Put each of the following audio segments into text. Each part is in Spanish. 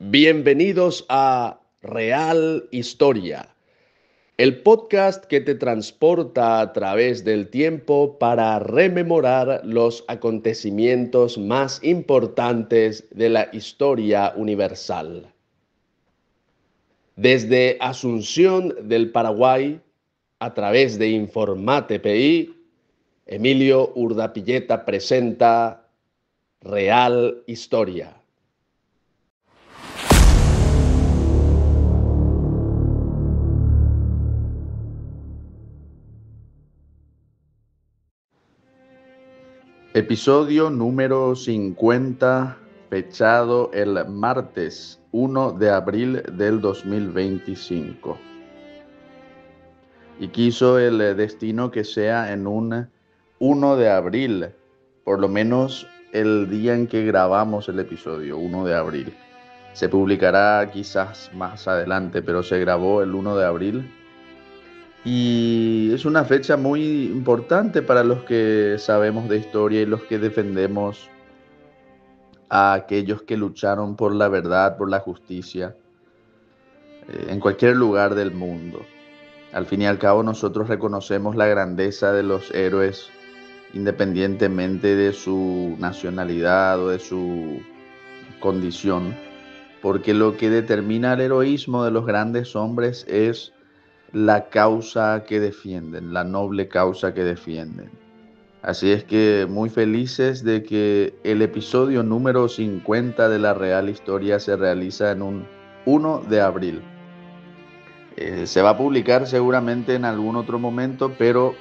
Bienvenidos a Real Historia, el podcast que te transporta a través del tiempo para rememorar los acontecimientos más importantes de la historia universal. Desde Asunción del Paraguay, a través de Informate PI, Emilio Urdapilleta presenta Real Historia. Episodio número 50, fechado el martes 1 de abril del 2025. Y quiso el destino que sea en un 1 de abril, por lo menos el día en que grabamos el episodio, 1 de abril. Se publicará quizás más adelante, pero se grabó el 1 de abril. Y es una fecha muy importante para los que sabemos de historia y los que defendemos a aquellos que lucharon por la verdad, por la justicia, en cualquier lugar del mundo. Al fin y al cabo, nosotros reconocemos la grandeza de los héroes independientemente de su nacionalidad o de su condición, porque lo que determina el heroísmo de los grandes hombres es la causa que defienden, la noble causa que defienden. Así es que muy felices de que el episodio número 50 de la Real Historia se realiza en un 1 de abril. Se va a publicar seguramente en algún otro momento, pero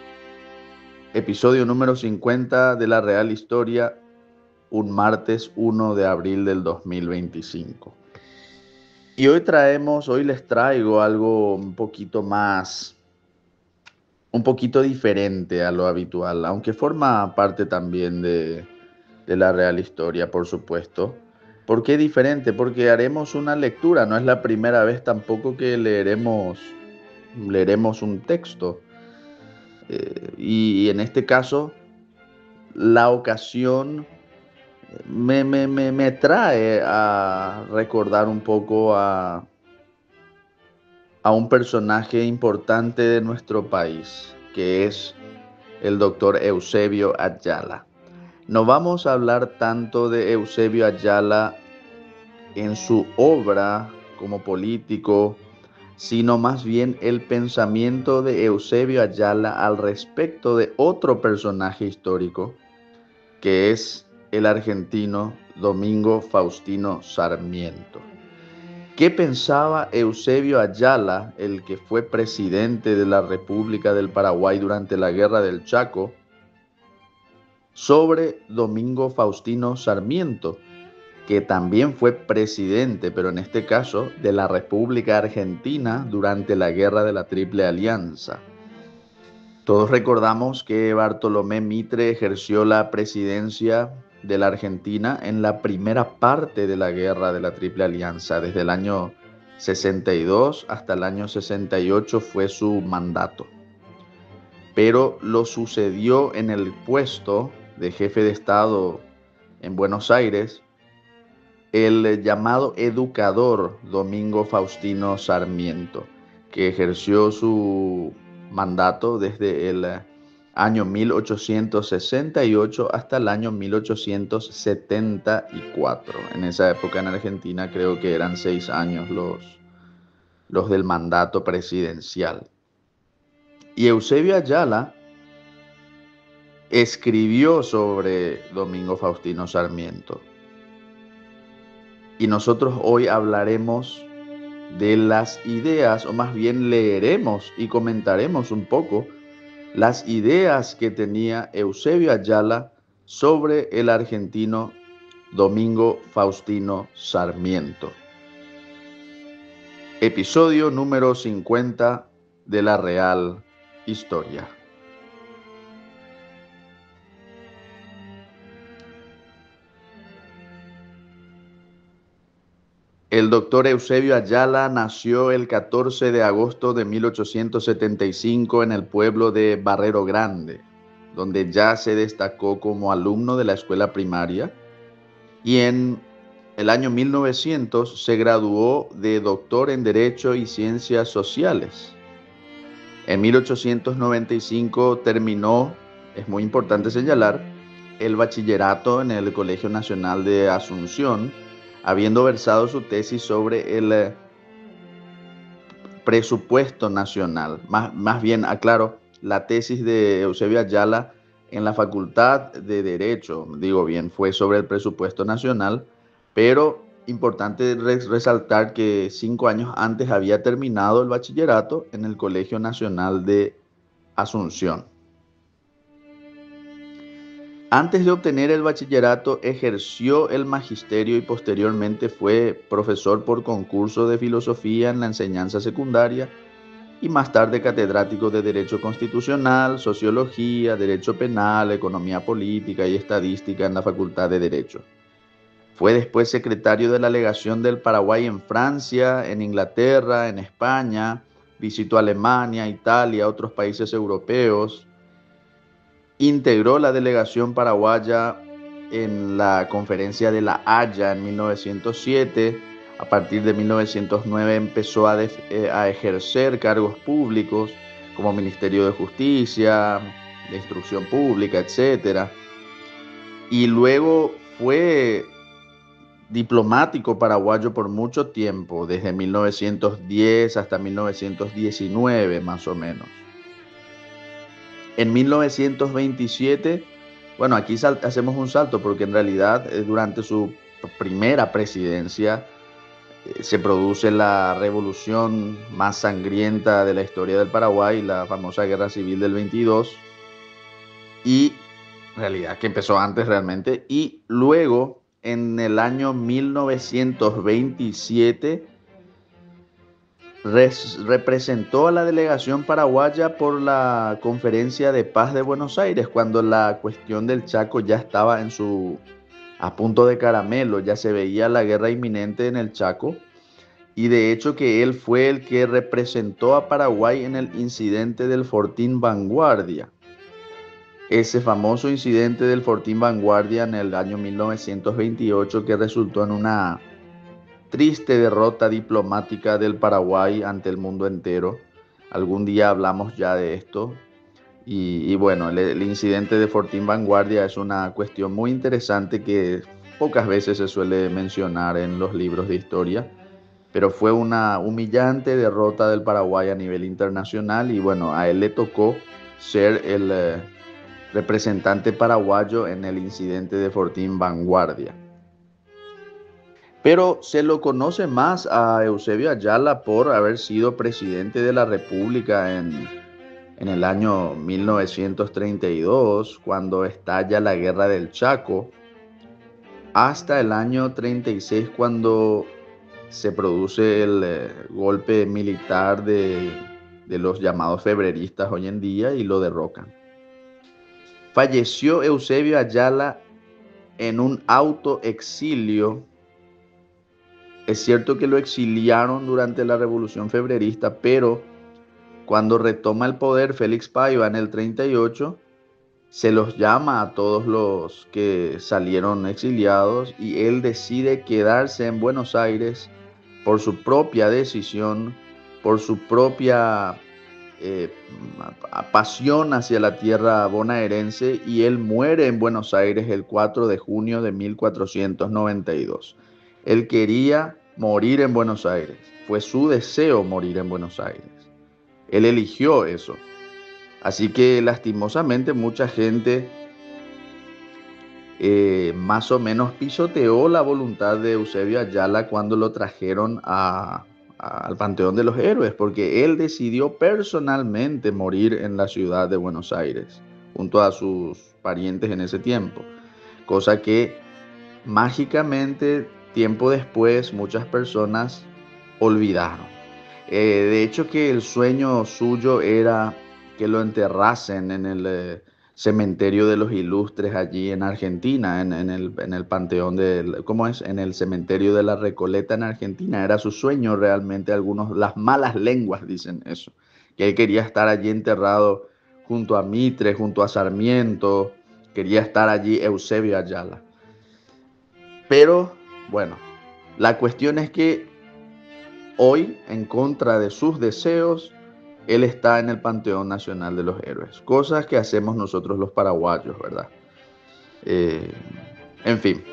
episodio número 50 de la Real Historia, un martes 1 de abril del 2025. Y hoy les traigo algo un poquito diferente a lo habitual, aunque forma parte también de la Real Historia, por supuesto. ¿Por qué diferente? Porque haremos una lectura, no es la primera vez tampoco que leeremos un texto. Y en este caso, la ocasión me trae a recordar un poco a un personaje importante de nuestro país, que es el doctor Eusebio Ayala. No vamos a hablar tanto de Eusebio Ayala en su obra como político, sino más bien el pensamiento de Eusebio Ayala al respecto de otro personaje histórico, que es el argentino Domingo Faustino Sarmiento. ¿Qué pensaba Eusebio Ayala, el que fue presidente de la República del Paraguay durante la Guerra del Chaco, sobre Domingo Faustino Sarmiento, que también fue presidente, pero en este caso, de la República Argentina durante la Guerra de la Triple Alianza? Todos recordamos que Bartolomé Mitre ejerció la presidencia de la Argentina en la primera parte de la Guerra de la Triple Alianza. Desde el año 62 hasta el año 68 fue su mandato. Pero lo sucedió en el puesto de jefe de Estado en Buenos Aires el llamado educador Domingo Faustino Sarmiento, que ejerció su mandato desde el año 1868 hasta el año 1874. En esa época en Argentina creo que eran 6 años los del mandato presidencial. Y Eusebio Ayala escribió sobre Domingo Faustino Sarmiento. Y nosotros hoy hablaremos de las ideas, o más bien leeremos y comentaremos un poco las ideas que tenía Eusebio Ayala sobre el argentino Domingo Faustino Sarmiento. Episodio número 50 de la Real Historia. El doctor Eusebio Ayala nació el 14 de agosto de 1875 en el pueblo de Barrero Grande, donde ya se destacó como alumno de la escuela primaria y en el año 1900 se graduó de doctor en Derecho y Ciencias Sociales. En 1895 terminó, es muy importante señalar, el bachillerato en el Colegio Nacional de Asunción, habiendo versado su tesis sobre el presupuesto nacional. Más bien, aclaro, la tesis de Eusebio Ayala en la Facultad de Derecho, digo bien, fue sobre el presupuesto nacional, pero importante resaltar que 5 años antes había terminado el bachillerato en el Colegio Nacional de Asunción. Antes de obtener el bachillerato, ejerció el magisterio y posteriormente fue profesor por concurso de filosofía en la enseñanza secundaria y más tarde catedrático de Derecho Constitucional, Sociología, Derecho Penal, Economía Política y Estadística en la Facultad de Derecho. Fue después secretario de la Legación del Paraguay en Francia, en Inglaterra, en España, visitó Alemania, Italia, otros países europeos. Integró la delegación paraguaya en la Conferencia de La Haya en 1907. A partir de 1909 empezó a ejercer cargos públicos como Ministerio de Justicia, de Instrucción Pública, etc. Y luego fue diplomático paraguayo por mucho tiempo, desde 1910 hasta 1919 más o menos. En 1927, bueno, aquí hacemos un salto porque en realidad durante su primera presidencia se produce la revolución más sangrienta de la historia del Paraguay, la famosa Guerra Civil del 22, y en realidad que empezó antes realmente, y luego en el año 1927 representó a la delegación paraguaya por la Conferencia de Paz de Buenos Aires, cuando la cuestión del Chaco ya estaba a punto de caramelo, ya se veía la guerra inminente en el Chaco, y de hecho que él fue el que representó a Paraguay en el incidente del Fortín Vanguardia. Ese famoso incidente del Fortín Vanguardia en el año 1928 que resultó en una triste derrota diplomática del Paraguay ante el mundo entero. Algún día hablamos ya de esto. Y bueno, el incidente de Fortín Vanguardia es una cuestión muy interesante que pocas veces se suele mencionar en los libros de historia, pero fue una humillante derrota del Paraguay a nivel internacional y bueno, a él le tocó ser el representante paraguayo en el incidente de Fortín Vanguardia. Pero se lo conoce más a Eusebio Ayala por haber sido presidente de la República en el año 1932, cuando estalla la Guerra del Chaco, hasta el año 36, cuando se produce el golpe militar de los llamados febreristas hoy en día y lo derrocan. Falleció Eusebio Ayala en un autoexilio. Es cierto que lo exiliaron durante la Revolución Febrerista, pero cuando retoma el poder Félix Paiva en el 38, se los llama a todos los que salieron exiliados y él decide quedarse en Buenos Aires por su propia decisión, por su propia pasión hacia la tierra bonaerense, y él muere en Buenos Aires el 4 de junio de 1492. Él quería morir en Buenos Aires, fue su deseo morir en Buenos Aires. Él eligió eso. Así que lastimosamente mucha gente más o menos pisoteó la voluntad de Eusebio Ayala cuando lo trajeron al Panteón de los Héroes, porque él decidió personalmente morir en la ciudad de Buenos Aires, junto a sus parientes en ese tiempo. Cosa que mágicamente, tiempo después, muchas personas olvidaron. De hecho que el sueño suyo era que lo enterrasen en el cementerio de los Ilustres allí en Argentina, en el panteón ¿cómo es? En el cementerio de la Recoleta en Argentina. Era su sueño realmente, las malas lenguas dicen eso, que él quería estar allí enterrado junto a Mitre, junto a Sarmiento, quería estar allí Eusebio Ayala. Pero bueno, La cuestión es que hoy, en contra de sus deseos, él está en el Panteón Nacional de los Héroes. Cosas que hacemos nosotros los paraguayos, ¿verdad? Eh, en fin.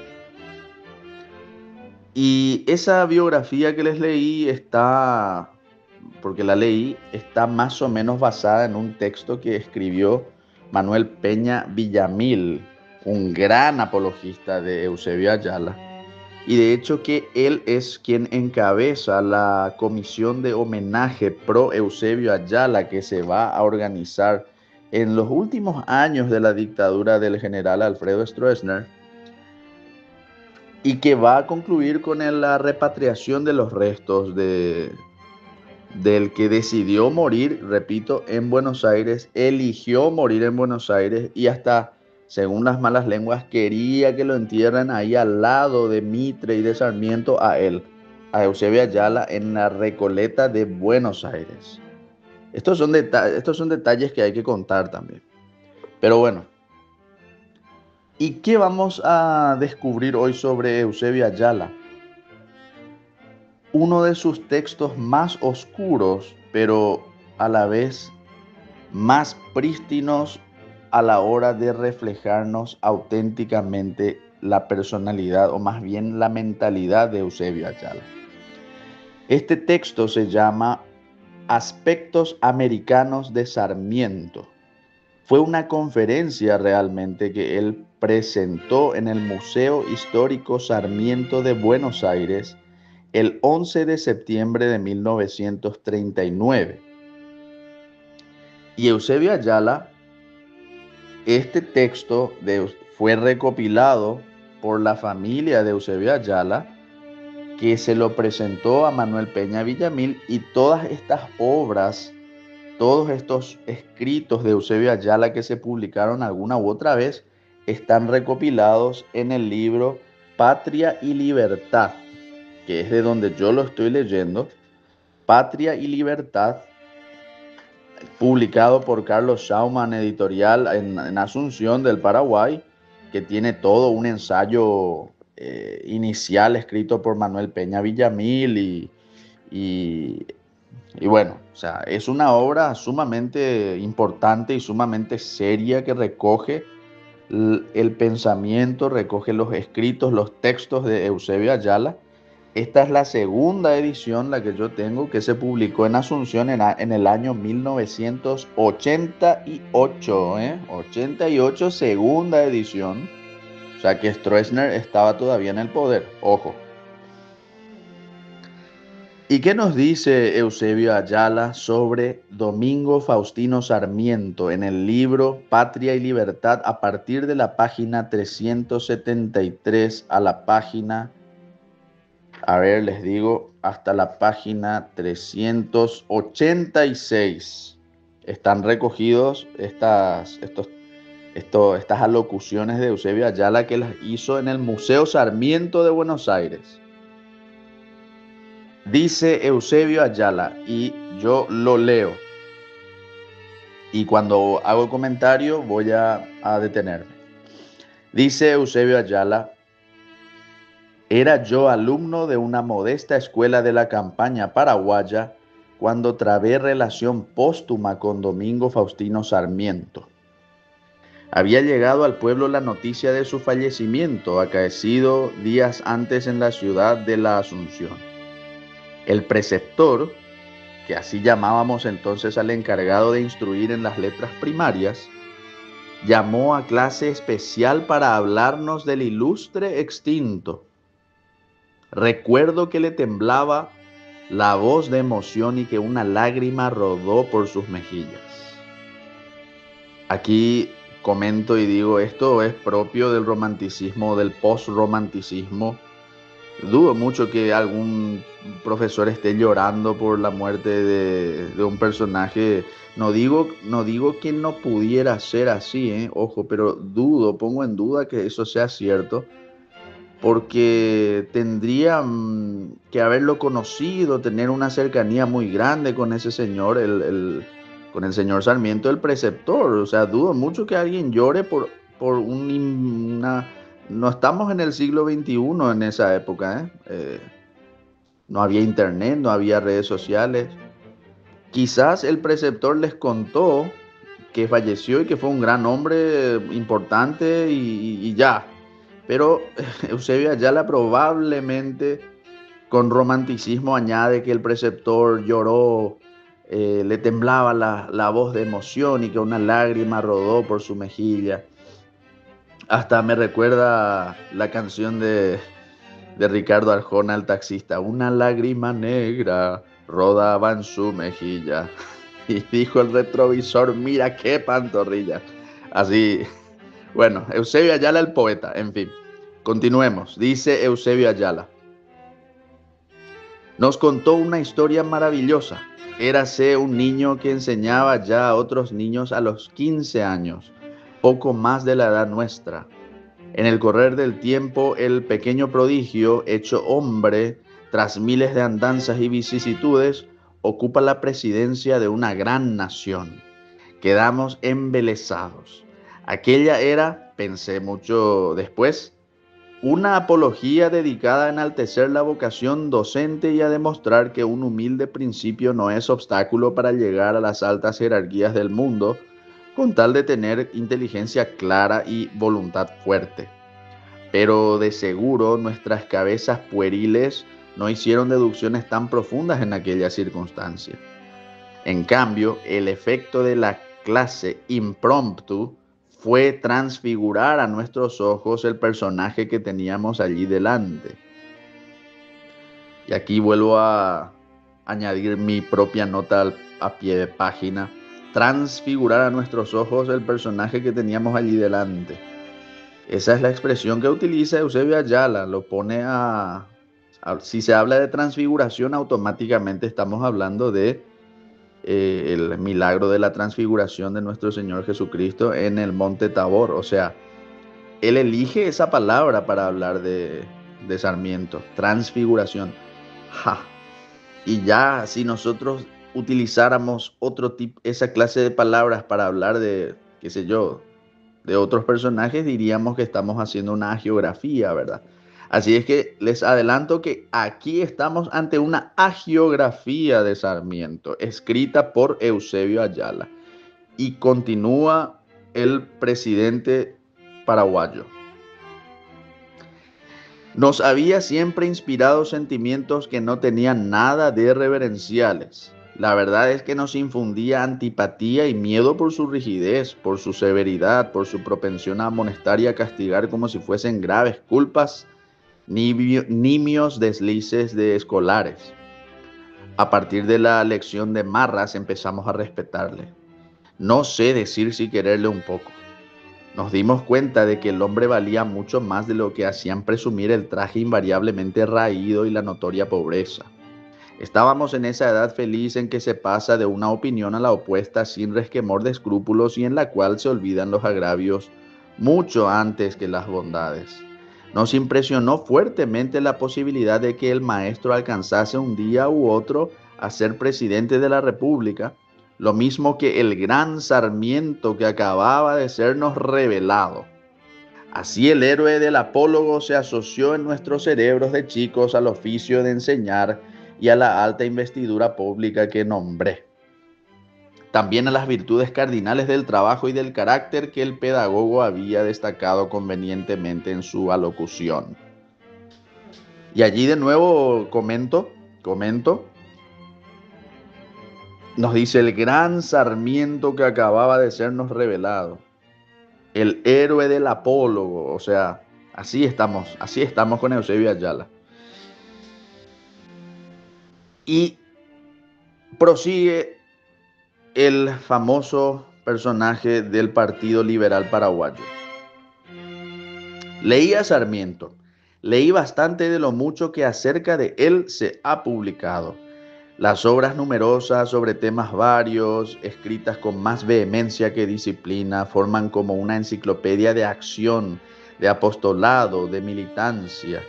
Y esa biografía que les leí está, porque la leí, está más o menos basada en un texto que escribió Manuel Peña Villamil, un gran apologista de Eusebio Ayala. Y de hecho que él es quien encabeza la comisión de homenaje pro Eusebio Ayala que se va a organizar en los últimos años de la dictadura del general Alfredo Stroessner y que va a concluir con la repatriación de los restos del que decidió morir, repito, en Buenos Aires, eligió morir en Buenos Aires y hasta, según las malas lenguas, quería que lo entierren ahí al lado de Mitre y de Sarmiento a él, a Eusebio Ayala, en la Recoleta de Buenos Aires. Estos son detalles que hay que contar también. Pero bueno, ¿y qué vamos a descubrir hoy sobre Eusebio Ayala? Uno de sus textos más oscuros, pero a la vez más prístinos a la hora de reflejarnos auténticamente la personalidad o más bien la mentalidad de Eusebio Ayala. Este texto se llama Aspectos Americanos de Sarmiento. Fue una conferencia realmente que él presentó en el Museo Histórico Sarmiento de Buenos Aires el 11 de septiembre de 1939. Y Eusebio Ayala, este texto fue recopilado por la familia de Eusebio Ayala, que se lo presentó a Manuel Peña Villamil, y todas estas obras, todos estos escritos de Eusebio Ayala que se publicaron alguna u otra vez, están recopilados en el libro Patria y Libertad, que es de donde yo lo estoy leyendo. Patria y Libertad, publicado por Carlos Schaumann Editorial en Asunción del Paraguay, que tiene todo un ensayo inicial escrito por Manuel Peña Villamil y, y bueno, o sea, es una obra sumamente importante y sumamente seria que recoge el pensamiento, recoge los escritos, los textos de Eusebio Ayala. Esta es la segunda edición, la que yo tengo, que se publicó en Asunción en el año 1988, 88, segunda edición. O sea que Stroessner estaba todavía en el poder, ojo. ¿Y qué nos dice Eusebio Ayala sobre Domingo Faustino Sarmiento en el libro Patria y Libertad a partir de la página 373 a la página, a ver, les digo, hasta la página 386? Están recogidos estas alocuciones de Eusebio Ayala que las hizo en el Museo Sarmiento de Buenos Aires. Dice Eusebio Ayala, y yo lo leo, y cuando hago comentario voy a detenerme. Dice Eusebio Ayala: era yo alumno de una modesta escuela de la campaña paraguaya cuando trabé relación póstuma con Domingo Faustino Sarmiento. Había llegado al pueblo la noticia de su fallecimiento, acaecido días antes en la ciudad de la Asunción. El preceptor, que así llamábamos entonces al encargado de instruir en las letras primarias, llamó a clase especial para hablarnos del ilustre extinto. Recuerdo que le temblaba la voz de emoción y que una lágrima rodó por sus mejillas. Aquí comento y digo, esto es propio del romanticismo, del post-romanticismo. Dudo mucho que algún profesor esté llorando por la muerte de un personaje. No digo que no pudiera ser así, ojo, pero pongo en duda que eso sea cierto, porque tendría que haberlo conocido, tener una cercanía muy grande con ese señor, con el señor Sarmiento, el preceptor. O sea, dudo mucho que alguien llore por una... No estamos en el siglo XXI en esa época, no había internet, no había redes sociales. Quizás el preceptor les contó que falleció y que fue un gran hombre importante y ya. Pero Eusebio Ayala probablemente con romanticismo añade que el preceptor lloró, le temblaba la voz de emoción y que una lágrima rodó por su mejilla. Hasta me recuerda la canción de Ricardo Arjona, el taxista, una lágrima negra rodaba en su mejilla. Y dijo el retrovisor, mira qué pantorrilla. Así, bueno, Eusebio Ayala el poeta, en fin. Continuemos, dice Eusebio Ayala. Nos contó una historia maravillosa. Érase un niño que enseñaba ya a otros niños a los 15 años, poco más de la edad nuestra. En el correr del tiempo, el pequeño prodigio, hecho hombre, tras miles de andanzas y vicisitudes, ocupa la presidencia de una gran nación. Quedamos embelesados. Aquella era, pensé mucho después, una apología dedicada a enaltecer la vocación docente y a demostrar que un humilde principio no es obstáculo para llegar a las altas jerarquías del mundo, con tal de tener inteligencia clara y voluntad fuerte. Pero de seguro nuestras cabezas pueriles no hicieron deducciones tan profundas en aquella circunstancia. En cambio, el efecto de la clase impromptu fue transfigurar a nuestros ojos el personaje que teníamos allí delante. Y aquí vuelvo a añadir mi propia nota a pie de página. Transfigurar a nuestros ojos el personaje que teníamos allí delante. Esa es la expresión que utiliza Eusebio Ayala. Lo pone si se habla de transfiguración, automáticamente estamos hablando de el milagro de la transfiguración de nuestro Señor Jesucristo en el monte Tabor. O sea, él elige esa palabra para hablar de Sarmiento, transfiguración. Ja. Y ya si nosotros utilizáramos otro tipo, esa clase de palabras para hablar de, qué sé yo, de otros personajes, diríamos que estamos haciendo una hagiografía, ¿verdad? Así es que les adelanto que aquí estamos ante una hagiografía de Sarmiento, escrita por Eusebio Ayala. Y continúa el presidente paraguayo. Nos había siempre inspirado sentimientos que no tenían nada de reverenciales. La verdad es que nos infundía antipatía y miedo por su rigidez, por su severidad, por su propensión a amonestar y a castigar como si fuesen graves culpas, nimios deslices de escolares. A partir de la lección de Marras empezamos a respetarle. No sé decir si quererle un poco. Nos dimos cuenta de que el hombre valía mucho más de lo que hacían presumir el traje invariablemente raído y la notoria pobreza. Estábamos en esa edad feliz en que se pasa de una opinión a la opuesta sin resquemor de escrúpulos y en la cual se olvidan los agravios mucho antes que las bondades. Nos impresionó fuertemente la posibilidad de que el maestro alcanzase un día u otro a ser presidente de la República, lo mismo que el gran Sarmiento que acababa de sernos revelado. Así el héroe del Apólogo se asoció en nuestros cerebros de chicos al oficio de enseñar y a la alta investidura pública que nombré. También a las virtudes cardinales del trabajo y del carácter que el pedagogo había destacado convenientemente en su alocución. Y allí de nuevo comento, nos dice el gran Sarmiento que acababa de sernos revelado. El héroe del Apólogo, o sea, así estamos con Eusebio Ayala. Y prosigue el famoso personaje del Partido Liberal Paraguayo. Leí a Sarmiento, leí bastante de lo mucho que acerca de él se ha publicado. Las obras numerosas sobre temas varios, escritas con más vehemencia que disciplina, forman como una enciclopedia de acción, de apostolado, de militancia.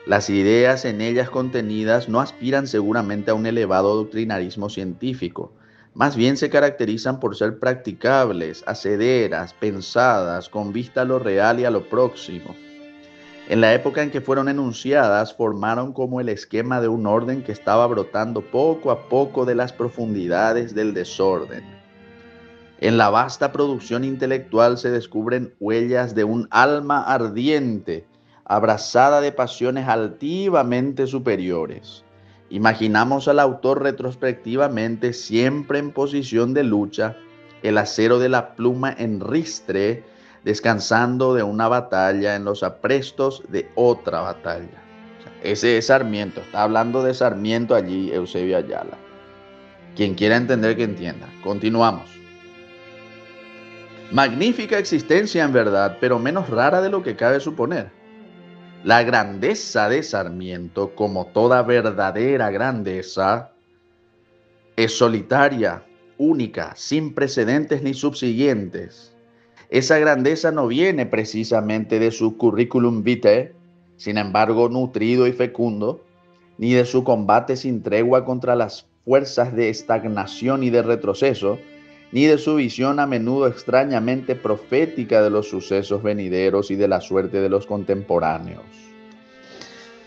Las ideas en ellas contenidas no aspiran seguramente a un elevado doctrinarismo científico, más bien se caracterizan por ser practicables, hacederas, pensadas, con vista a lo real y a lo próximo. En la época en que fueron enunciadas, formaron como el esquema de un orden que estaba brotando poco a poco de las profundidades del desorden. En la vasta producción intelectual se descubren huellas de un alma ardiente, abrazada de pasiones altivamente superiores. Imaginamos al autor retrospectivamente siempre en posición de lucha, el acero de la pluma en ristre, descansando de una batalla en los aprestos de otra batalla. Ese es Sarmiento, está hablando de Sarmiento allí, Eusebio Ayala. Quien quiera entender, que entienda. Continuamos. Magnífica existencia en verdad, pero menos rara de lo que cabe suponer. La grandeza de Sarmiento, como toda verdadera grandeza, es solitaria, única, sin precedentes ni subsiguientes. Esa grandeza no viene precisamente de su curriculum vitae, sin embargo nutrido y fecundo, ni de su combate sin tregua contra las fuerzas de estagnación y de retroceso, ni de su visión a menudo extrañamente profética de los sucesos venideros y de la suerte de los contemporáneos.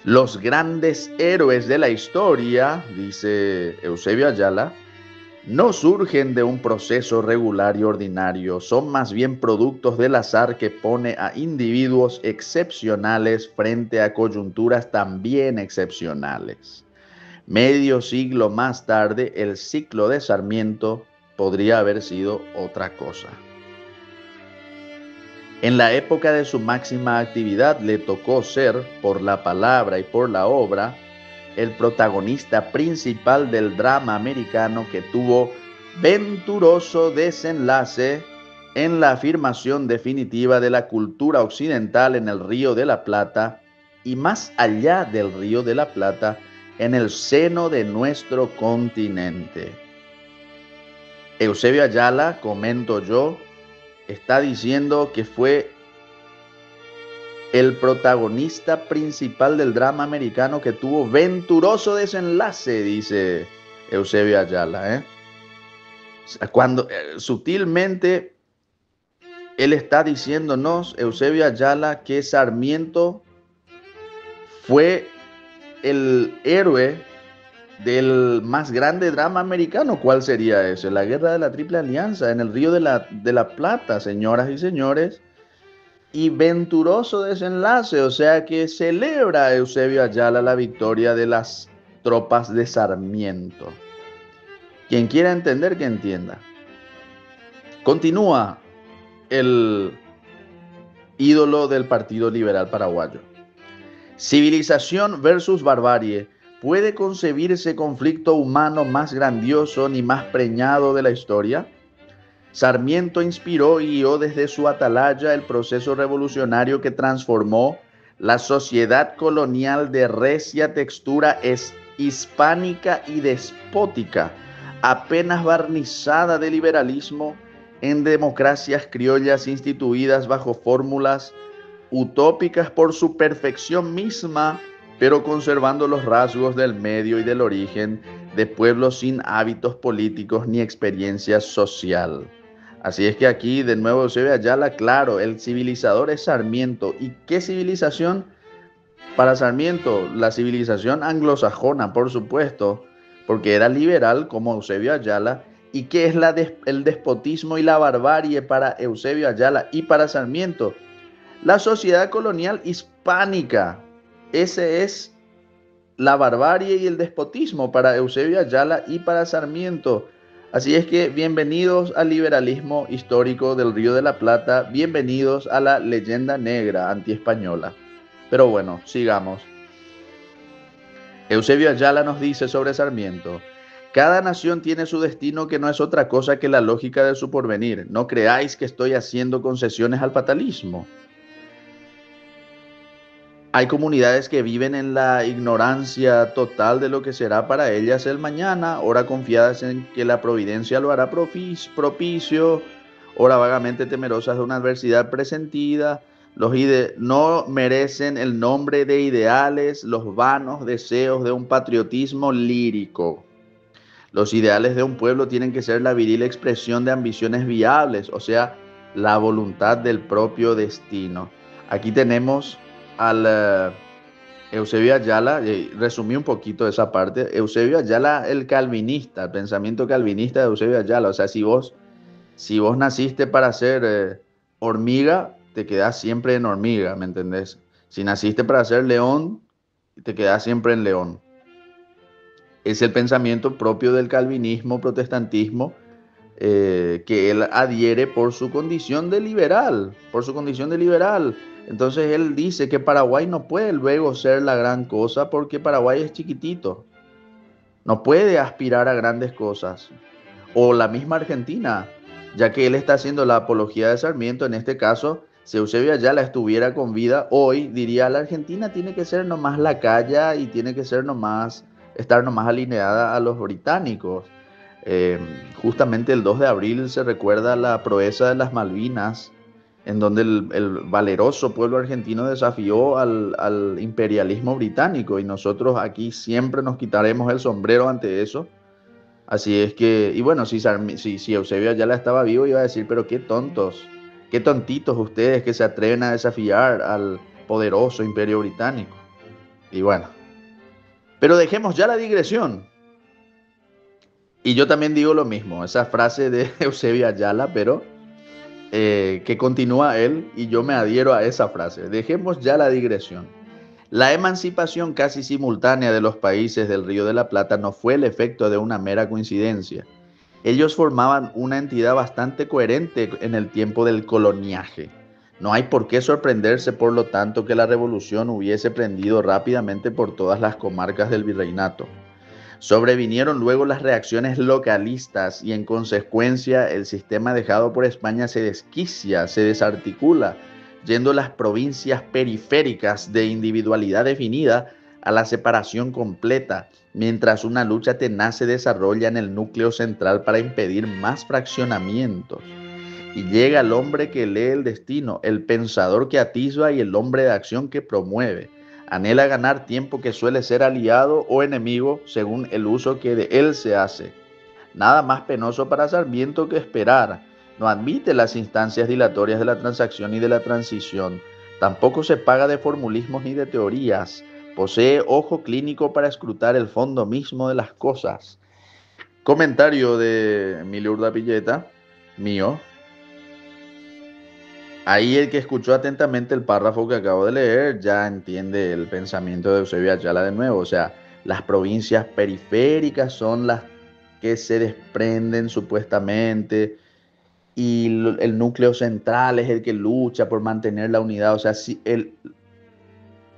Los grandes héroes de la historia, dice Eusebio Ayala, no surgen de un proceso regular y ordinario, son más bien productos del azar que pone a individuos excepcionales frente a coyunturas también excepcionales. Medio siglo más tarde, el ciclo de Sarmiento podría haber sido otra cosa. En la época de su máxima actividad le tocó ser, por la palabra y por la obra, el protagonista principal del drama americano que tuvo venturoso desenlace en la afirmación definitiva de la cultura occidental en el Río de la Plata y más allá del Río de la Plata, en el seno de nuestro continente. Eusebio Ayala, comento yo, está diciendo que fue el protagonista principal del drama americano que tuvo venturoso desenlace, dice Eusebio Ayala. Cuando sutilmente él está diciéndonos, Eusebio Ayala, que Sarmiento fue el héroe del más grande drama americano. ¿Cuál sería ese? La guerra de la Triple Alianza en el Río de la Plata, señoras y señores. Y venturoso desenlace, o sea que celebra Eusebio Ayala la victoria de las tropas de Sarmiento. Quien quiera entender, que entienda. Continúa el ídolo del Partido Liberal Paraguayo. Civilización versus barbarie. ¿Puede concebirse conflicto humano más grandioso ni más preñado de la historia? Sarmiento inspiró y guió desde su atalaya el proceso revolucionario que transformó la sociedad colonial de recia textura hispánica y despótica, apenas barnizada de liberalismo, en democracias criollas instituidas bajo fórmulas utópicas por su perfección misma, pero conservando los rasgos del medio y del origen de pueblos sin hábitos políticos ni experiencia social. Así es que aquí de nuevo se ve Ayala, claro, el civilizador es Sarmiento. ¿Y qué civilización? Para Sarmiento, la civilización anglosajona, por supuesto, porque era liberal como Eusebio Ayala. ¿Y qué es el despotismo y la barbarie para Eusebio Ayala y para Sarmiento? La sociedad colonial hispánica. Ese es la barbarie y el despotismo para Eusebio Ayala y para Sarmiento. Así es que bienvenidos al liberalismo histórico del Río de la Plata, bienvenidos a la leyenda negra antiespañola. Pero bueno, sigamos. Eusebio Ayala nos dice sobre Sarmiento: cada nación tiene su destino, que no es otra cosa que la lógica de su porvenir. No creáis que estoy haciendo concesiones al fatalismo. Hay comunidades que viven en la ignorancia total de lo que será para ellas el mañana, ora confiadas en que la providencia lo hará propicio, ora vagamente temerosas de una adversidad presentida. No merecen el nombre de ideales los vanos deseos de un patriotismo lírico. Los ideales de un pueblo tienen que ser la viril expresión de ambiciones viables, o sea, la voluntad del propio destino. Aquí tenemos al Eusebio Ayala, resumí un poquito esa parte, Eusebio Ayala, el calvinista, el pensamiento calvinista de Eusebio Ayala, o sea, si vos naciste para ser hormiga, te quedás siempre en hormiga, ¿me entendés? Si naciste para ser león, te quedás siempre en león. Es el pensamiento propio del calvinismo, protestantismo, que él adhiere por su condición de liberal, por su condición de liberal. Entonces él dice que Paraguay no puede luego ser la gran cosa porque Paraguay es chiquitito, no puede aspirar a grandes cosas. O la misma Argentina, ya que él está haciendo la apología de Sarmiento, en este caso, si Eusebio Ayala estuviera con vida hoy, diría, la Argentina tiene que ser nomás la calle y tiene que ser nomás, estar nomás alineada a los británicos. Eh, Justamente el 2 de abril se recuerda la proeza de las Malvinas, en donde el valeroso pueblo argentino desafió al imperialismo británico y nosotros aquí siempre nos quitaremos el sombrero ante eso. Así es que, y bueno, si Eusebio Ayala estaba vivo, iba a decir, pero qué tontos, qué tontitos ustedes que se atreven a desafiar al poderoso imperio británico. Y bueno, pero dejemos ya la digresión. Y yo también digo lo mismo, esa frase de Eusebio Ayala, pero que continúa él y yo me adhiero a esa frase. Dejemos ya la digresión. La emancipación casi simultánea de los países del Río de la Plata no fue el efecto de una mera coincidencia. Ellos formaban una entidad bastante coherente en el tiempo del coloniaje. No hay por qué sorprenderse, por lo tanto, que la revolución hubiese prendido rápidamente por todas las comarcas del virreinato. Sobrevinieron luego las reacciones localistas y en consecuencia el sistema dejado por España se desquicia, se desarticula, yendo las provincias periféricas de individualidad definida a la separación completa, mientras una lucha tenaz se desarrolla en el núcleo central para impedir más fraccionamientos. Y llega el hombre que lee el destino, el pensador que atisba y el hombre de acción que promueve. Anhela ganar tiempo que suele ser aliado o enemigo según el uso que de él se hace. Nada más penoso para Sarmiento que esperar. No admite las instancias dilatorias de la transacción y de la transición. Tampoco se paga de formulismos ni de teorías. Posee ojo clínico para escrutar el fondo mismo de las cosas. Comentario de Emilio Urdapilleta, mío. Ahí el que escuchó atentamente el párrafo que acabo de leer ya entiende el pensamiento de Eusebio Ayala de nuevo. O sea, las provincias periféricas son las que se desprenden supuestamente y el núcleo central es el que lucha por mantener la unidad. O sea,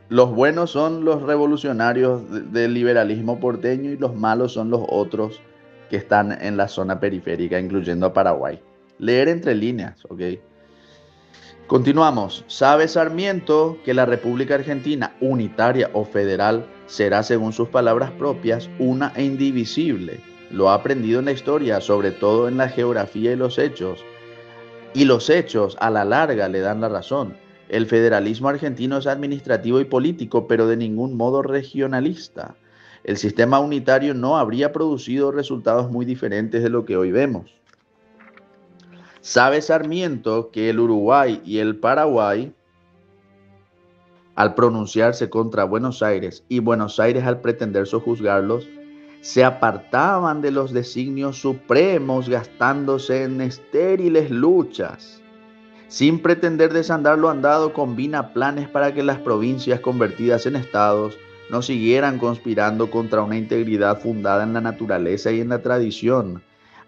los buenos son los revolucionarios del liberalismo porteño y los malos son los otros que están en la zona periférica, incluyendo a Paraguay. Leer entre líneas, ¿ok? Continuamos. ¿Sabe Sarmiento que la República Argentina, unitaria o federal, será, según sus palabras propias, una e indivisible? Lo ha aprendido en la historia, sobre todo en la geografía y los hechos. Y los hechos, a la larga, le dan la razón. El federalismo argentino es administrativo y político, pero de ningún modo regionalista. El sistema unitario no habría producido resultados muy diferentes de lo que hoy vemos. Sabe Sarmiento que el Uruguay y el Paraguay, al pronunciarse contra Buenos Aires y Buenos Aires al pretender sojuzgarlos, se apartaban de los designios supremos gastándose en estériles luchas. Sin pretender desandar lo andado, combina planes para que las provincias convertidas en estados no siguieran conspirando contra una integridad fundada en la naturaleza y en la tradición.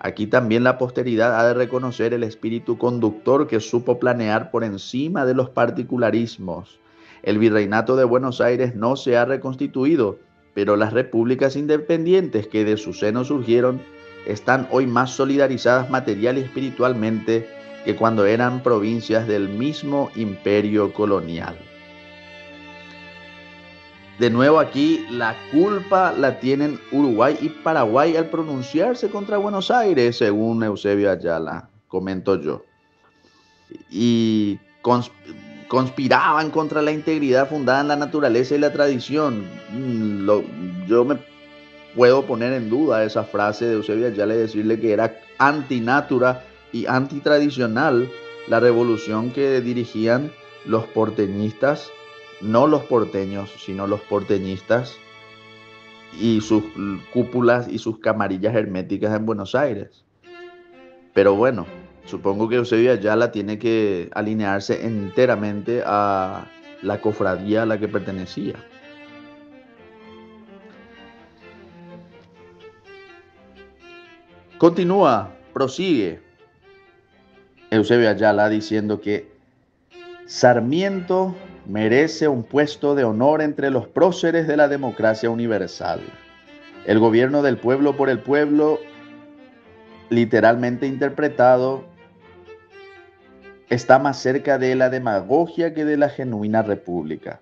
Aquí también la posteridad ha de reconocer el espíritu conductor que supo planear por encima de los particularismos. El virreinato de Buenos Aires no se ha reconstituido, pero las repúblicas independientes que de su seno surgieron están hoy más solidarizadas material y espiritualmente que cuando eran provincias del mismo imperio colonial. De nuevo aquí la culpa la tienen Uruguay y Paraguay al pronunciarse contra Buenos Aires, según Eusebio Ayala, comento yo. Y conspiraban contra la integridad fundada en la naturaleza y la tradición. Yo me puedo poner en duda esa frase de Eusebio Ayala y decirle que era antinatura y antitradicional la revolución que dirigían los porteñistas no los porteños, sino los porteñistas y sus cúpulas y sus camarillas herméticas en Buenos Aires. Pero bueno, supongo que Eusebio Ayala tiene que alinearse enteramente a la cofradía a la que pertenecía. Continúa, prosigue Eusebio Ayala diciendo que Sarmiento merece un puesto de honor entre los próceres de la democracia universal. El gobierno del pueblo por el pueblo, literalmente interpretado, está más cerca de la demagogia que de la genuina república.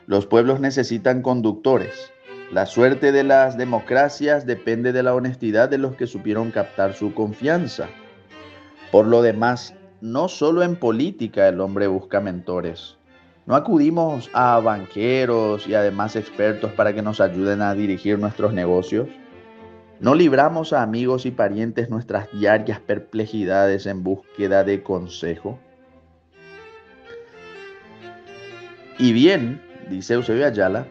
Los pueblos necesitan conductores. La suerte de las democracias depende de la honestidad de los que supieron captar su confianza. Por lo demás, no solo en política el hombre busca mentores. No acudimos a banqueros y a demás expertos para que nos ayuden a dirigir nuestros negocios. No libramos a amigos y parientes nuestras diarias perplejidades en búsqueda de consejo. Y bien, dice Eusebio Ayala,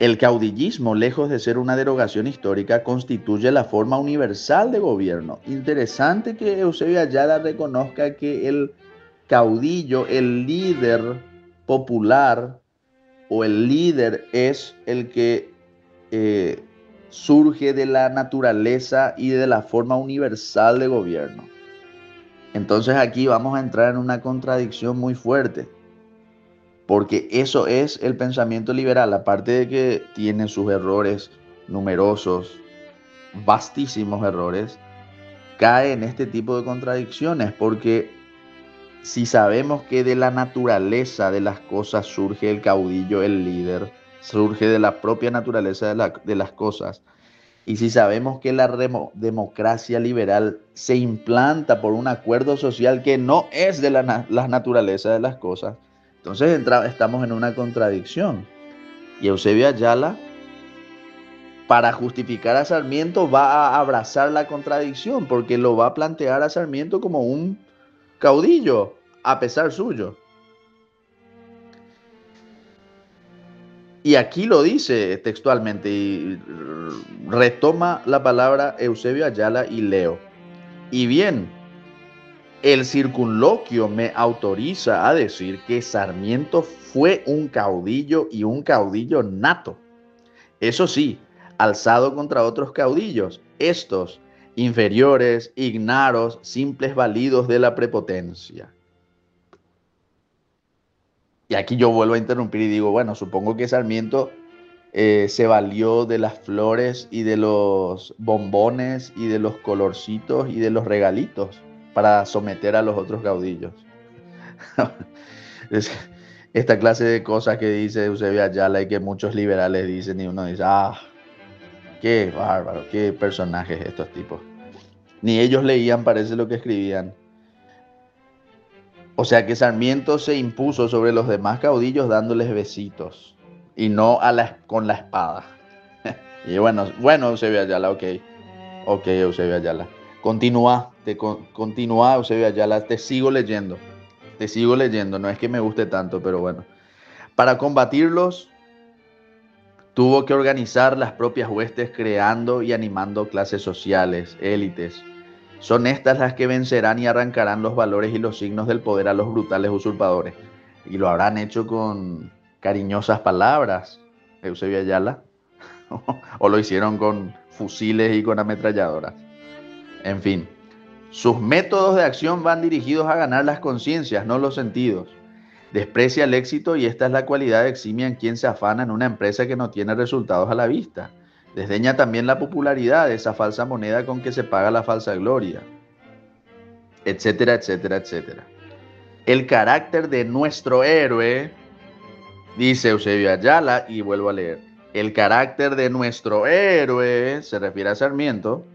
el caudillismo, lejos de ser una derogación histórica, constituye la forma universal de gobierno. Interesante que Eusebio Ayala reconozca que el caudillo, el líder popular o el líder es el que surge de la naturaleza y de la forma universal de gobierno. Entonces aquí vamos a entrar en una contradicción muy fuerte. Porque eso es el pensamiento liberal, aparte de que tiene sus errores numerosos, vastísimos errores, cae en este tipo de contradicciones, porque si sabemos que de la naturaleza de las cosas surge el caudillo, el líder, surge de la propia naturaleza de las cosas, y si sabemos que la democracia liberal se implanta por un acuerdo social que no es de la naturaleza de las cosas, entonces estamos en una contradicción. Y Eusebio Ayala, para justificar a Sarmiento, va a abrazar la contradicción, porque lo va a plantear a Sarmiento como un caudillo, a pesar suyo. Y aquí lo dice textualmente, y retoma la palabra Eusebio Ayala y leo. Y bien, el circunloquio me autoriza a decir que Sarmiento fue un caudillo y un caudillo nato. Eso sí, alzado contra otros caudillos, estos inferiores, ignaros, simples validos de la prepotencia. Y aquí yo vuelvo a interrumpir y digo, bueno, supongo que Sarmiento se valió de las flores y de los bombones y de los colorcitos y de los regalitos para someter a los otros caudillos. Esta clase de cosas que dice Eusebio Ayala y que muchos liberales dicen y uno dice, ah, qué bárbaro, qué personajes estos tipos. Ni ellos leían, parece, lo que escribían. O sea que Sarmiento se impuso sobre los demás caudillos dándoles besitos y no con la espada. Y bueno, Eusebio Ayala, ok, Eusebio Ayala. Continúa, Eusebio Ayala, te sigo leyendo, no es que me guste tanto, pero bueno. Para combatirlos, tuvo que organizar las propias huestes creando y animando clases sociales, élites. Son estas las que vencerán y arrancarán los valores y los signos del poder a los brutales usurpadores. Y lo habrán hecho con cariñosas palabras, Eusebio Ayala, o lo hicieron con fusiles y con ametralladoras. En fin, sus métodos de acción van dirigidos a ganar las conciencias, no los sentidos. Desprecia el éxito y esta es la cualidad eximia en quien se afana en una empresa que no tiene resultados a la vista. Desdeña también la popularidad, esa falsa moneda con que se paga la falsa gloria, etcétera, etcétera, etcétera. El carácter de nuestro héroe, dice Eusebio Ayala, y vuelvo a leer, el carácter de nuestro héroe, se refiere a Sarmiento,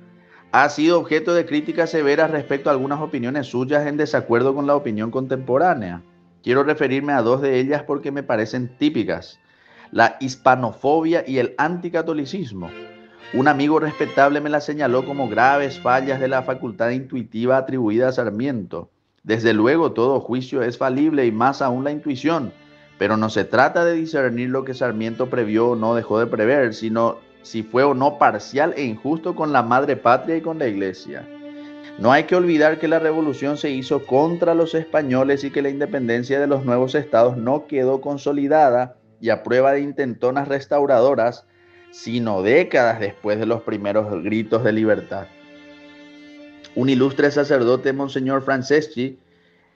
ha sido objeto de críticas severas respecto a algunas opiniones suyas en desacuerdo con la opinión contemporánea. Quiero referirme a dos de ellas porque me parecen típicas: la hispanofobia y el anticatolicismo. Un amigo respetable me la señaló como graves fallas de la facultad intuitiva atribuida a Sarmiento. Desde luego todo juicio es falible y más aún la intuición, Pero no se trata de discernir lo que Sarmiento previó o no dejó de prever, sino si fue o no parcial e injusto con la madre patria y con la Iglesia. No hay que olvidar que la revolución se hizo contra los españoles y que la independencia de los nuevos estados no quedó consolidada y a prueba de intentonas restauradoras, sino décadas después de los primeros gritos de libertad. Un ilustre sacerdote, Monseñor Franceschi,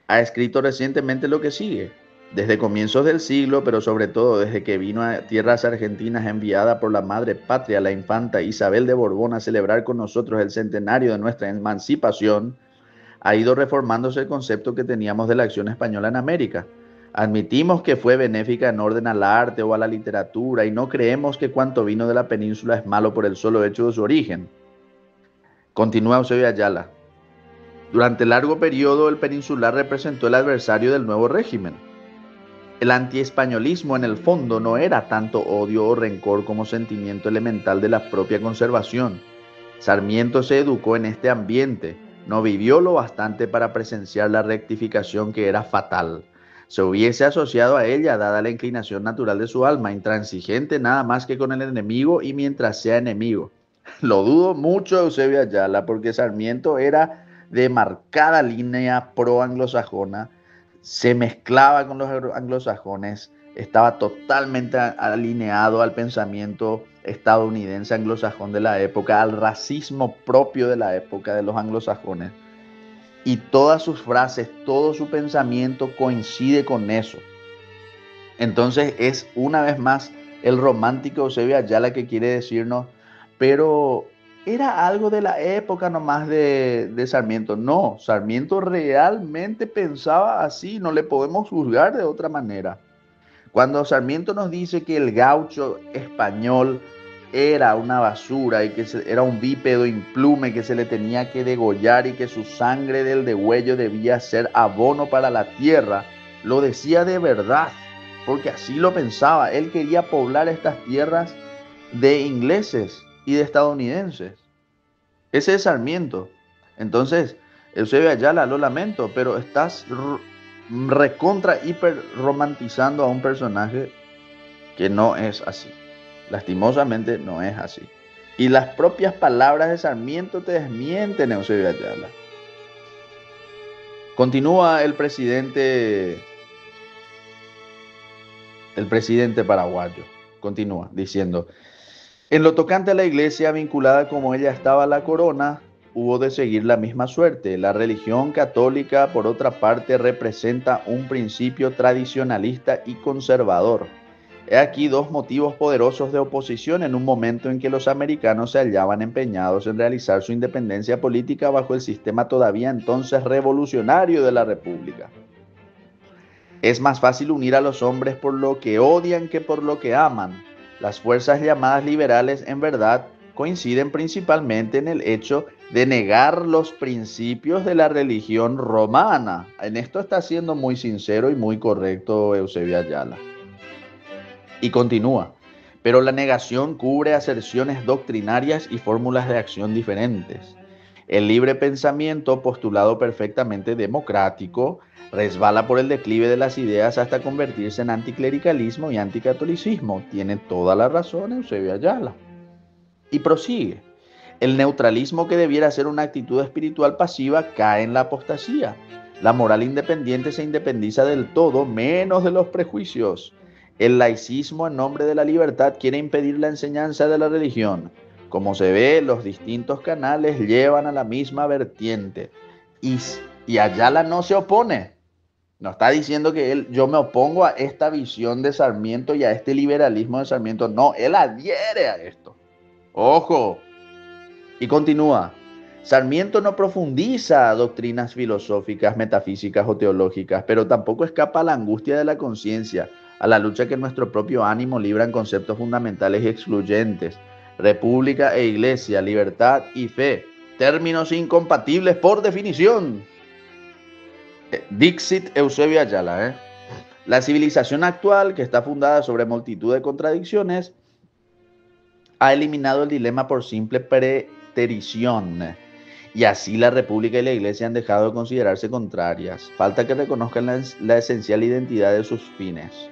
ha escrito recientemente lo que sigue. Desde comienzos del siglo, pero sobre todo desde que vino a tierras argentinas enviada por la madre patria, la infanta Isabel de Borbón, a celebrar con nosotros el centenario de nuestra emancipación, ha ido reformándose el concepto que teníamos de la acción española en América. Admitimos que fue benéfica en orden al arte o a la literatura y no creemos que cuanto vino de la península es malo por el solo hecho de su origen. Continúa Eusebio Ayala. Durante largo periodo el peninsular representó el adversario del nuevo régimen. El antiespañolismo en el fondo no era tanto odio o rencor como sentimiento elemental de la propia conservación. Sarmiento se educó en este ambiente, no vivió lo bastante para presenciar la rectificación que era fatal. Se hubiese asociado a ella dada la inclinación natural de su alma, intransigente nada más que con el enemigo y mientras sea enemigo. Lo dudo mucho, Eusebio Ayala, porque Sarmiento era de marcada línea pro-anglosajona, se mezclaba con los anglosajones, estaba totalmente alineado al pensamiento estadounidense anglosajón de la época, al racismo propio de la época de los anglosajones. Y todas sus frases, todo su pensamiento coincide con eso. Entonces es una vez más el romántico Eusebio Ayala que quiere decirnos, pero era algo de la época nomás de Sarmiento. No, Sarmiento realmente pensaba así, no le podemos juzgar de otra manera. Cuando Sarmiento nos dice que el gaucho español era una basura y que era un bípedo implume que se le tenía que degollar y que su sangre del degüello debía ser abono para la tierra, lo decía de verdad, porque así lo pensaba. Él quería poblar estas tierras de ingleses y de estadounidenses. Ese es Sarmiento. Entonces, Eusebio Ayala, lo lamento, pero estás recontra hiper romantizando a un personaje que no es así. Lastimosamente no es así. Y las propias palabras de Sarmiento te desmienten, Eusebio Ayala. Continúa el presidente paraguayo. Continúa diciendo: en lo tocante a la iglesia vinculada como ella estaba a la corona, hubo de seguir la misma suerte. La religión católica, por otra parte, representa un principio tradicionalista y conservador. He aquí dos motivos poderosos de oposición en un momento en que los americanos se hallaban empeñados en realizar su independencia política bajo el sistema todavía entonces revolucionario de la República. Es más fácil unir a los hombres por lo que odian que por lo que aman. Las fuerzas llamadas liberales, en verdad, coinciden principalmente en el hecho de negar los principios de la religión romana. En esto está siendo muy sincero y muy correcto Eusebio Ayala. Y continúa: pero la negación cubre aserciones doctrinarias y fórmulas de acción diferentes. El libre pensamiento, postulado perfectamente democrático, resbala por el declive de las ideas hasta convertirse en anticlericalismo y anticatolicismo. Tiene toda la razón Eusebio Ayala. Y prosigue: el neutralismo, que debiera ser una actitud espiritual pasiva, cae en la apostasía. La moral independiente se independiza del todo, menos de los prejuicios. El laicismo, en nombre de la libertad, quiere impedir la enseñanza de la religión. Como se ve, los distintos canales llevan a la misma vertiente. Y Ayala no se opone. No está diciendo que yo me opongo a esta visión de Sarmiento y a este liberalismo de Sarmiento. No, él adhiere a esto. Ojo. Y continúa: Sarmiento no profundiza doctrinas filosóficas, metafísicas o teológicas, pero tampoco escapa a la angustia de la conciencia, a la lucha que nuestro propio ánimo libra en conceptos fundamentales y excluyentes: república e iglesia, libertad y fe, términos incompatibles por definición. Dixit Eusebio Ayala. La civilización actual, que está fundada sobre multitud de contradicciones, ha eliminado el dilema por simple preterición. Y así la República y la Iglesia han dejado de considerarse contrarias. Falta que reconozcan la esencial identidad de sus fines.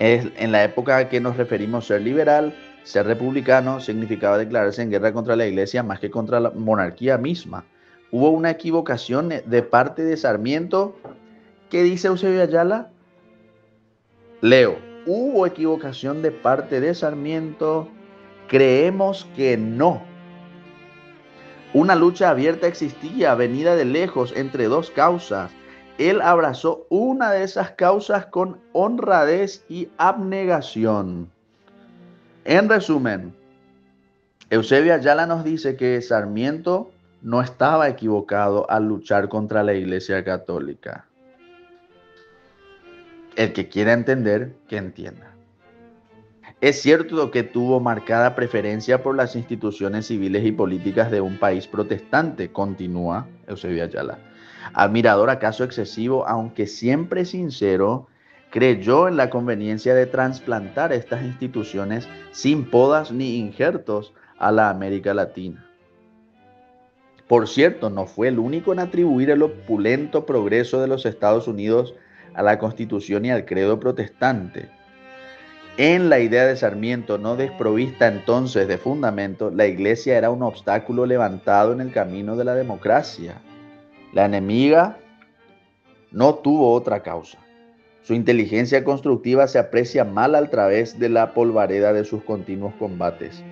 En la época a que nos referimos ser liberal, ser republicano significaba declararse en guerra contra la iglesia más que contra la monarquía misma. Hubo una equivocación de parte de Sarmiento. ¿Qué dice Eusebio Ayala? Leo, hubo equivocación de parte de Sarmiento. Creemos que no. Una lucha abierta existía, venida de lejos, entre dos causas. Él abrazó una de esas causas con honradez y abnegación. En resumen, Eusebio Ayala nos dice que Sarmiento no estaba equivocado al luchar contra la Iglesia Católica. El que quiera entender, que entienda. Es cierto que tuvo marcada preferencia por las instituciones civiles y políticas de un país protestante, continúa Eusebio Ayala. Admirador acaso excesivo, aunque siempre sincero, creyó en la conveniencia de trasplantar estas instituciones sin podas ni injertos a la América Latina. Por cierto, no fue el único en atribuir el opulento progreso de los Estados Unidos a la Constitución y al credo protestante. En la idea de Sarmiento, no desprovista entonces de fundamento, la Iglesia era un obstáculo levantado en el camino de la democracia. La enemiga no tuvo otra causa. Su inteligencia constructiva se aprecia mal a través de la polvareda de sus continuos combates.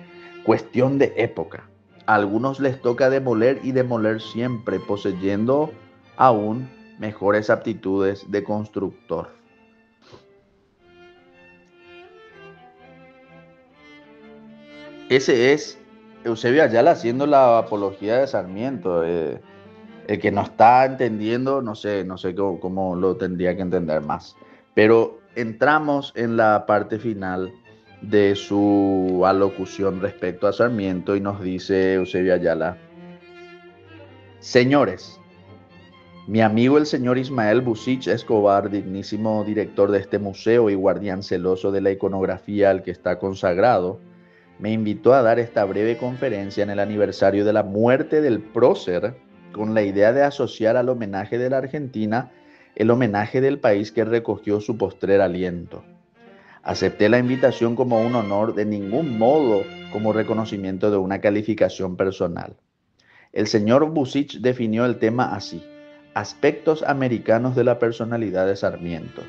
Cuestión de época. A algunos les toca demoler y demoler siempre, poseyendo aún mejores aptitudes de constructor. Ese es Eusebio Ayala haciendo la apología de Sarmiento. El que no está entendiendo, no sé cómo lo tendría que entender más. Pero entramos en la parte final de su alocución respecto a Sarmiento y nos dice Eusebio Ayala: señores, mi amigo el señor Ismael Busich Escobar, dignísimo director de este museo y guardián celoso de la iconografía al que está consagrado, me invitó a dar esta breve conferencia en el aniversario de la muerte del prócer, con la idea de asociar al homenaje de la Argentina el homenaje del país que recogió su postrer aliento. Acepté la invitación como un honor, de ningún modo como reconocimiento de una calificación personal. El señor Busich definió el tema así: aspectos americanos de la personalidad de Sarmiento.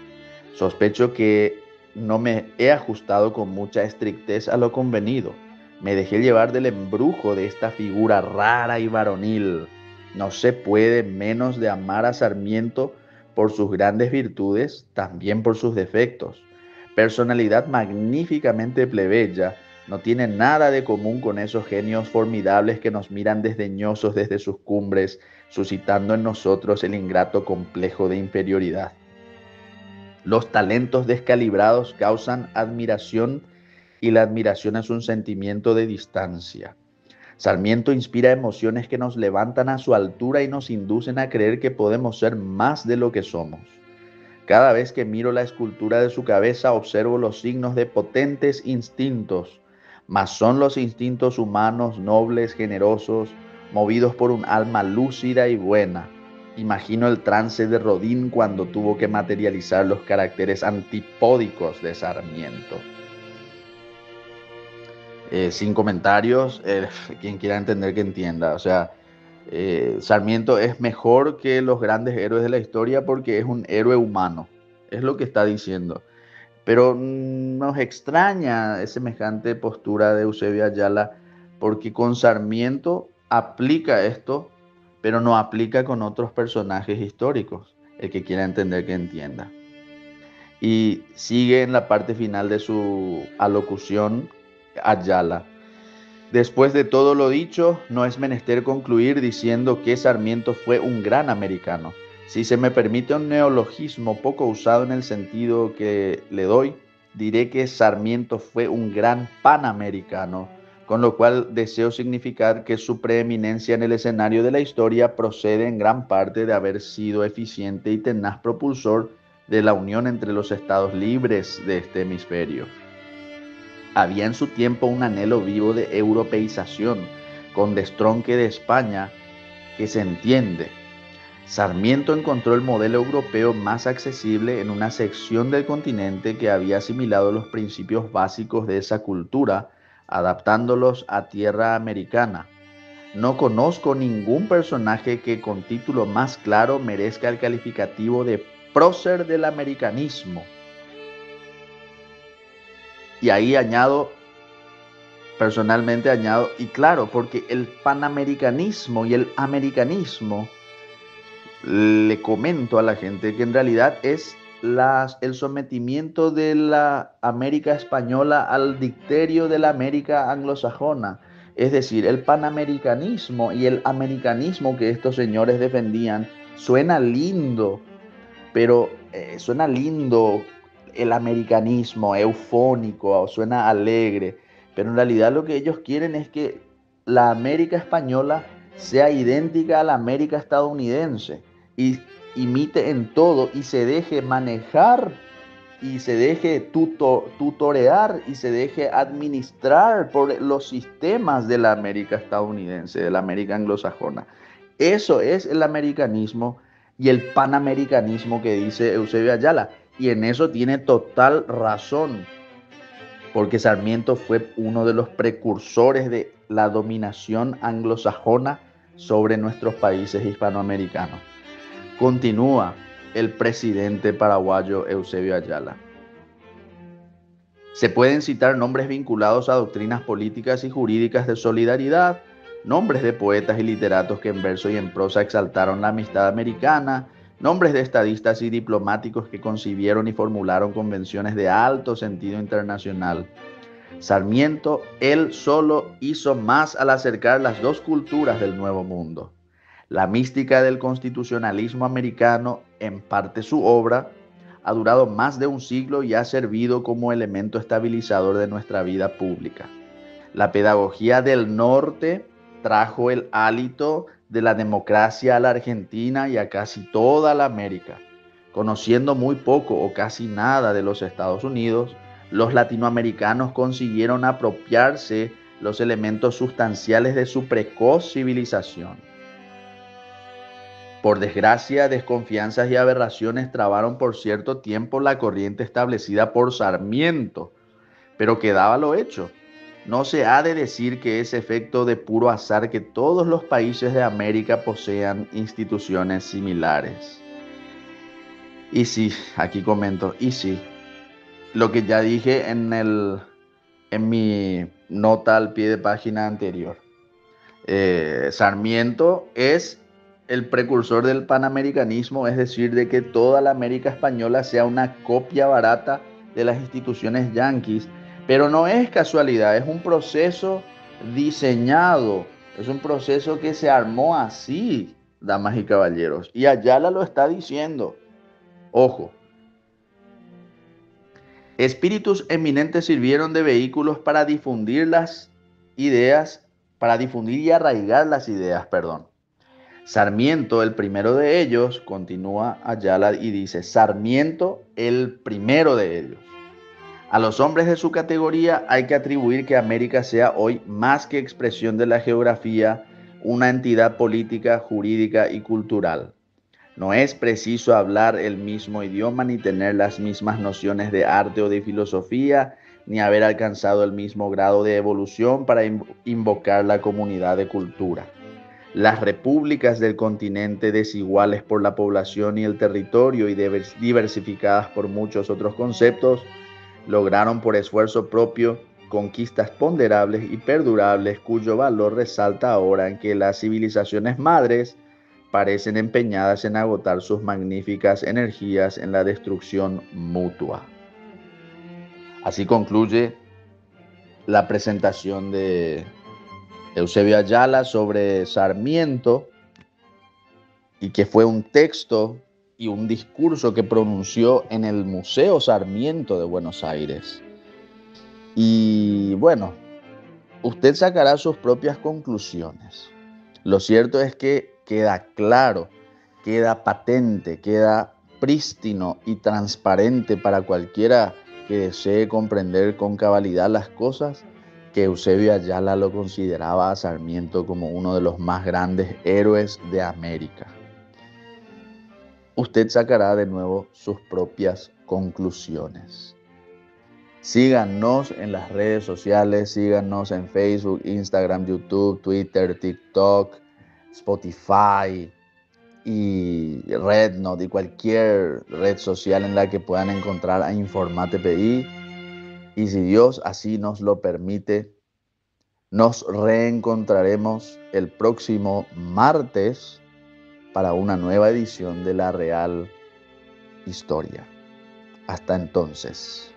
Sospecho que no me he ajustado con mucha estrictez a lo convenido. Me dejé llevar del embrujo de esta figura rara y varonil. No se puede menos de amar a Sarmiento por sus grandes virtudes, también por sus defectos. Personalidad magníficamente plebeya, no tiene nada de común con esos genios formidables que nos miran desdeñosos desde sus cumbres, suscitando en nosotros el ingrato complejo de inferioridad. Los talentos descalibrados causan admiración y la admiración es un sentimiento de distancia. Sarmiento inspira emociones que nos levantan a su altura y nos inducen a creer que podemos ser más de lo que somos. Cada vez que miro la escultura de su cabeza observo los signos de potentes instintos, mas son los instintos humanos nobles, generosos, movidos por un alma lúcida y buena. Imagino el trance de Rodin cuando tuvo que materializar los caracteres antipódicos de Sarmiento. Sin comentarios, quien quiera entender que entienda. O sea, Sarmiento es mejor que los grandes héroes de la historia porque es un héroe humano. Es lo que está diciendo. Pero nos extraña semejante postura de Eusebio Ayala porque con Sarmiento aplica esto, pero no aplica con otros personajes históricos. El que quiera entender que entienda. Y sigue en la parte final de su alocución Ayala. Después de todo lo dicho, no es menester concluir diciendo que Sarmiento fue un gran americano. Si se me permite un neologismo poco usado en el sentido que le doy, diré que Sarmiento fue un gran panamericano, con lo cual deseo significar que su preeminencia en el escenario de la historia procede en gran parte de haber sido eficiente y tenaz propulsor de la unión entre los estados libres de este hemisferio. Había en su tiempo un anhelo vivo de europeización, con destronque de España, que se entiende. Sarmiento encontró el modelo europeo más accesible en una sección del continente que había asimilado los principios básicos de esa cultura, adaptándolos a tierra americana. No conozco ningún personaje que con título más claro merezca el calificativo de prócer del americanismo. Y ahí personalmente añado, y claro, porque el panamericanismo y el americanismo, le comento a la gente que en realidad es el sometimiento de la América española al dicterio de la América anglosajona. Es decir, el panamericanismo y el americanismo que estos señores defendían suena lindo, pero suena lindo el americanismo, eufónico, suena alegre, pero en realidad lo que ellos quieren es que la América española sea idéntica a la América estadounidense y imite en todo y se deje manejar y se deje tutorear y se deje administrar por los sistemas de la América estadounidense, de la América anglosajona. Eso es el americanismo y el panamericanismo que dice Eusebio Ayala. Y en eso tiene total razón, porque Sarmiento fue uno de los precursores de la dominación anglosajona sobre nuestros países hispanoamericanos. Continúa el presidente paraguayo Eusebio Ayala. Se pueden citar nombres vinculados a doctrinas políticas y jurídicas de solidaridad, nombres de poetas y literatos que en verso y en prosa exaltaron la amistad americana, nombres de estadistas y diplomáticos que concibieron y formularon convenciones de alto sentido internacional. Sarmiento, él solo hizo más al acercar las dos culturas del Nuevo Mundo. La mística del constitucionalismo americano, en parte su obra, ha durado más de un siglo y ha servido como elemento estabilizador de nuestra vida pública. La pedagogía del norte trajo el hálito de la democracia a la Argentina y a casi toda la América. Conociendo muy poco o casi nada de los Estados Unidos, los latinoamericanos consiguieron apropiarse los elementos sustanciales de su precoz civilización. Por desgracia, desconfianzas y aberraciones trabaron por cierto tiempo la corriente establecida por Sarmiento, pero quedaba lo hecho. No se ha de decir que es efecto de puro azar que todos los países de América posean instituciones similares. Y sí, aquí comento, y sí, lo que ya dije en mi nota al pie de página anterior. Sarmiento es el precursor del panamericanismo, es decir, de que toda la América española sea una copia barata de las instituciones yanquis, pero no es casualidad, es un proceso diseñado, es un proceso que se armó así, damas y caballeros, y Ayala lo está diciendo. Ojo, espíritus eminentes sirvieron de vehículos para difundir las ideas, para difundir y arraigar las ideas, perdón. Sarmiento, el primero de ellos, continúa Ayala y dice, Sarmiento, el primero de ellos. A los hombres de su categoría hay que atribuir que América sea hoy más que expresión de la geografía, una entidad política, jurídica y cultural. No es preciso hablar el mismo idioma ni tener las mismas nociones de arte o de filosofía, ni haber alcanzado el mismo grado de evolución para invocar la comunidad de cultura. Las repúblicas del continente, desiguales por la población y el territorio y diversificadas por muchos otros conceptos, lograron por esfuerzo propio conquistas ponderables y perdurables cuyo valor resalta ahora en que las civilizaciones madres parecen empeñadas en agotar sus magníficas energías en la destrucción mutua. Así concluye la presentación de Eusebio Ayala sobre Sarmiento, y que fue un texto y un discurso que pronunció en el Museo Sarmiento de Buenos Aires. Y bueno, usted sacará sus propias conclusiones. Lo cierto es que queda claro, queda patente, queda prístino y transparente para cualquiera que desee comprender con cabalidad las cosas, que Eusebio Ayala lo consideraba a Sarmiento como uno de los más grandes héroes de América. usted sacará de nuevo sus propias conclusiones. Síganos en las redes sociales, síganos en Facebook, Instagram, YouTube, Twitter, TikTok, Spotify y Rednote y cualquier red social en la que puedan encontrar a Informate PI. Y si Dios así nos lo permite, nos reencontraremos el próximo martes para una nueva edición de La Real Historia. Hasta entonces.